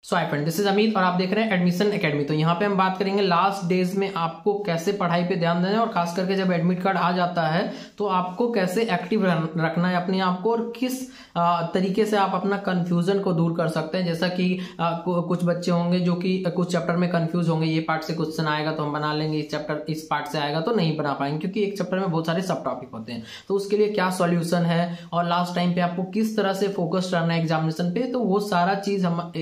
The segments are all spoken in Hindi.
So hi friend, this is Amit और आप देख रहे हैं एडमिशन एकेडमी। तो यहाँ पे हम बात करेंगे लास्ट डेज में आपको कैसे पढ़ाई पे ध्यान देना है और खास करके जब एडमिट कार्ड आ जाता है तो आपको कैसे एक्टिव रखना है अपने आप को और किस तरीके से आप अपना कंफ्यूजन को दूर कर सकते हैं। जैसा कि कुछ बच्चे होंगे जो कि कुछ चैप्टर में कंफ्यूज होंगे, ये पार्ट से क्वेश्चन आएगा तो हम बना लेंगे, इस चैप्टर इस पार्ट से आएगा तो नहीं बना पाएंगे क्योंकि एक चैप्टर में बहुत सारे सब टॉपिक होते हैं। तो उसके लिए क्या सॉल्यूशन है और लास्ट टाइम पे आपको किस तरह से फोकस करना है एग्जामिनेशन पे, तो वो सारा चीज हम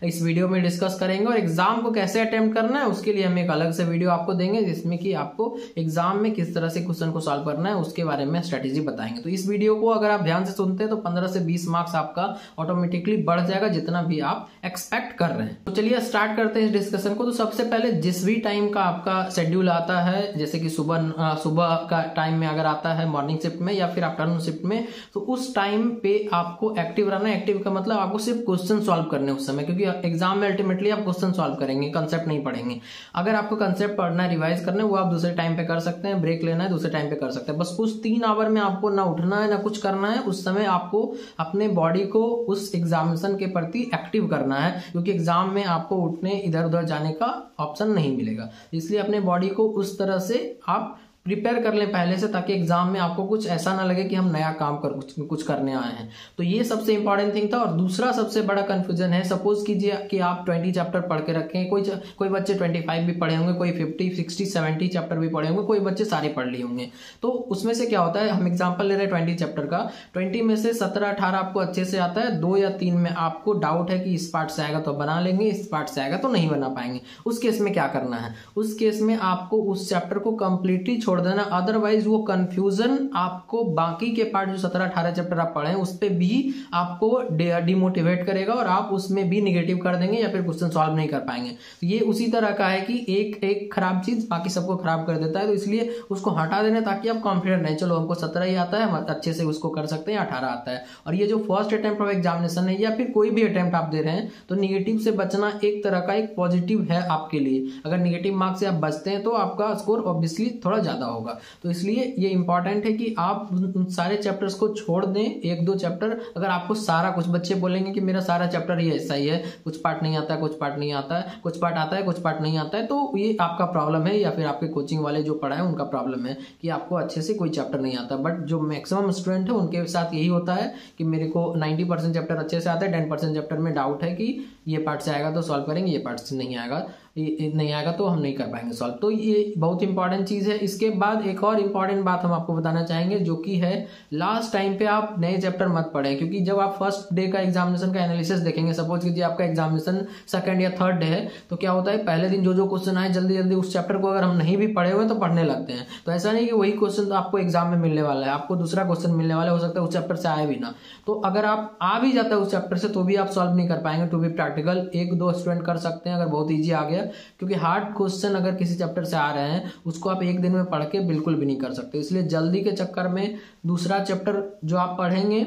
इस वीडियो में डिस्कस करेंगे। और एग्जाम को कैसे अटेम्प्ट करना है उसके लिए हम एक अलग से वीडियो आपको देंगे जिसमें कि आपको एग्जाम में किस तरह से क्वेश्चन को सॉल्व करना है उसके बारे में स्ट्रेटेजी बताएंगे। तो इस वीडियो को अगर आप ध्यान से सुनते हैं तो 15 से 20 मार्क्स आपका ऑटोमेटिकली बढ़ जाएगा जितना भी आप एक्सपेक्ट कर रहे हैं। तो चलिए स्टार्ट करते हैं इस डिस्कशन को। तो सबसे पहले जिस भी टाइम का आपका शेड्यूल आता है, जैसे कि सुबह का टाइम में अगर आता है मॉर्निंग शिफ्ट में या फिर आफ्टरनून शिफ्ट में, तो उस टाइम पे आपको एक्टिव रहना है। एक्टिव का मतलब आपको सिर्फ क्वेश्चन सॉल्व करने उस समय, क्योंकि एग्जाम में अल्टीमेटली आप क्वेश्चन सॉल्व करेंगे, कंसेप्ट नहीं पढ़ेंगे। अगर आपको कंसेप्ट पढ़ना है, रिवाइज करना है, वो आप दूसरे टाइम पे कर सकते हैं, ब्रेक लेना है दूसरे टाइम पे कर सकते हैं। बस उस 3 आवर में आपको ना उठना है ना कुछ करना है। उस समय आपको अपने बॉडी को उस एग्जामिनेशन के प्रति एक्टिव करना है, क्योंकि एग्जाम में आपको उठने इधर उधर जाने का ऑप्शन नहीं मिलेगा। इसलिए अपने बॉडी को उस तरह से आप प्रिपेयर कर लें पहले से, ताकि एग्जाम में आपको कुछ ऐसा ना लगे कि हम नया काम कुछ करने आए हैं। तो ये सबसे इंपॉर्टेंट थिंग था। और दूसरा सबसे बड़ा कंफ्यूजन है, सपोज कीजिए कि आप 20 चैप्टर पढ़ के रखें, कोई बच्चे 25 भी पढ़े होंगे, कोई 50, 60, 70 चैप्टर भी पढ़े होंगे, कोई बच्चे सारे पढ़ लिए होंगे। तो उसमें से क्या होता है, हम एग्जाम्पल ले रहे हैं 20 चैप्टर का, 20 में से 17-18 आपको अच्छे से आता है, 2 या 3 में आपको डाउट है कि इस पार्ट से आएगा तो बना लेंगे, इस पार्ट से आएगा तो नहीं बना पाएंगे। उस केस में क्या करना है, उस केस में आपको उस चैप्टर को कंप्लीटली छोड़ देना। अदरवाइज वो कंफ्यूजन आपको बाकी के पार्ट जो 17-18 चैप्टर आप पढ़े हैं उस पे भी आपको डिमोटिवेट करेगा और आप उसमें भी निगेटिव कर देंगे या फिर क्वेश्चन सॉल्व नहीं कर पाएंगे। तो ये उसी तरह का है कि एक खराब चीज बाकी सबको खराब कर देता है। तो इसलिए उसको हटा देना ताकि आप कॉन्फिडेंट नहीं, चलो हमको 17 ही आता है, हम अच्छे से उसको कर सकते हैं, 18 आता है। और ये जो फर्स्ट अटेम्प्ट ऑफ एग्जामिनेशन है या फिर कोई भी अटेम्प्ट आप दे रहे हैं, तो निगेटिव से बचना एक तरह का एक पॉजिटिव है आपके लिए। अगर निगेटिव मार्क्स से आप बचते हैं तो आपका स्कोर ऑब्वियसली थोड़ा ज्यादा होगा। तो इसलिए ये इंपॉर्टेंट है कि आप उन सारे चैप्टर्स को छोड़ दें, 1-2 चैप्टर। अगर आपको सारा, कुछ बच्चे बोलेंगे कि मेरा सारा चैप्टर ही ऐसा ही है, कुछ पार्ट नहीं आता है, कुछ पार्ट नहीं आता है, कुछ पार्ट आता है, कुछ पार्ट नहीं आता है, तो ये आपका प्रॉब्लम है या फिर आपके कोचिंग वाले जो पढ़ाए उनका प्रॉब्लम है कि आपको अच्छे से कोई चैप्टर नहीं आता। बट जो मैक्सिमम स्टूडेंट है उनके साथ यही होता है कि मेरे को 90% चैप्टर अच्छे से आता है, 10% चैप्टर में डाउट है कि ये पार्ट से आएगा तो सॉल्व करेंगे, ये पार्ट से नहीं आएगा तो हम नहीं कर पाएंगे सॉल्व। तो ये बहुत इंपॉर्टेंट चीज है। इसके बाद एक और इंपॉर्टेंट बात हम आपको बताना चाहेंगे, जो कि है लास्ट टाइम पे आप नए चैप्टर मत पढ़ें। क्योंकि जब आप फर्स्ट डे का एग्जामिनेशन का एनालिसिस देखेंगे, सपोज कीजिए आपका एग्जामिनेशन 2nd या 3rd डे है, तो क्या होता है पहले दिन जो क्वेश्चन आए जल्दी जल्दी उस चैप्टर को अगर हम नहीं भी पढ़े हुए तो पढ़ने लगते हैं। तो ऐसा नहीं कि वही क्वेश्चन तो आपको एग्जाम में मिलने वाला है, आपको दूसरा क्वेश्चन मिलने वाला है, हो सकता है उस चैप्टर से आए भी ना। तो अगर आप आ भी जाता है उस चैप्टर से तो भी आप सॉल्व नहीं कर पाएंगे। टू बी प्रैक्टिकल 1-2 स्टूडेंट कर सकते हैं अगर बहुत ईजी आ गया, क्योंकि हार्ड क्वेश्चन अगर किसी चैप्टर से आ रहे हैं उसको आप एक दिन में पढ़ के बिल्कुल भी नहीं कर सकते। इसलिए जल्दी के चक्कर में दूसरा चैप्टर जो आप पढ़ेंगे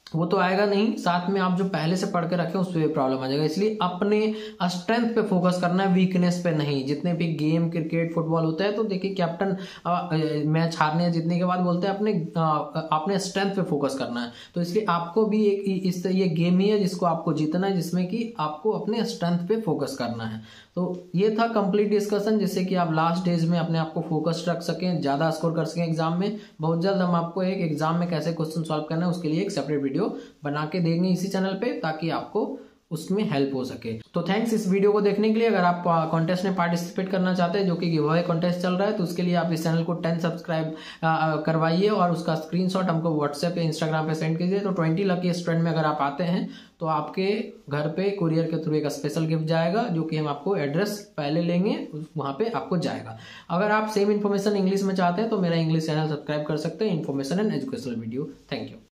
वो तो आएगा नहीं, साथ में आप जो पहले से पढ़ के रखे उस पर प्रॉब्लम आ जाएगा। इसलिए अपने स्ट्रेंथ पे फोकस करना है, वीकनेस पे नहीं। जितने भी गेम, क्रिकेट, फुटबॉल होता है तो देखिए कैप्टन मैच हारने जीतने के बाद बोलते हैं अपने स्ट्रेंथ पे फोकस करना है। तो इसलिए आपको भी ये गेम ही है जिसको आपको जीतना है, जिसमें कि आपको अपने स्ट्रेंथ पे फोकस करना है। तो ये था कंप्लीट डिस्कशन, जिससे कि आप लास्ट डेज में अपने आप को फोकस रख सकें, ज्यादा स्कोर कर सकें एग्जाम में। बहुत जल्द हम आपको एक एग्जाम में कैसे क्वेश्चन सॉल्व करना है उसके लिए एक सेपरेट वीडियो बना के देंगे इसी चैनल पे, ताकि आपको उसमें हेल्प हो सके। तो थैंक्स इस वीडियो को देखने के लिए। अगर आप कॉन्टेस्ट में पार्टिसिपेट करना चाहते हैं, जो कि गिव अवे कॉन्टेस्ट चल रहा है, तो उसके लिए आप इस चैनल को 10 सब्सक्राइब करवाइए और उसका स्क्रीनशॉट हमको व्हाट्सएप पे, इंस्टाग्राम पे सेंड कीजिए। तो 20 लकी स्टूडेंट में अगर आप आते हैं तो आपके घर पे कुरियर के थ्रू एक स्पेशल गिफ्ट जाएगा, जो कि हम आपको एड्रेस पहले लेंगे, वहां पे आपको जाएगा। अगर आप सेम इन्फॉर्मेशन इंग्लिश में चाहते हैं तो मेरा इंग्लिश चैनल सब्सक्राइब कर सकते हैं, information and educational video. Thank you.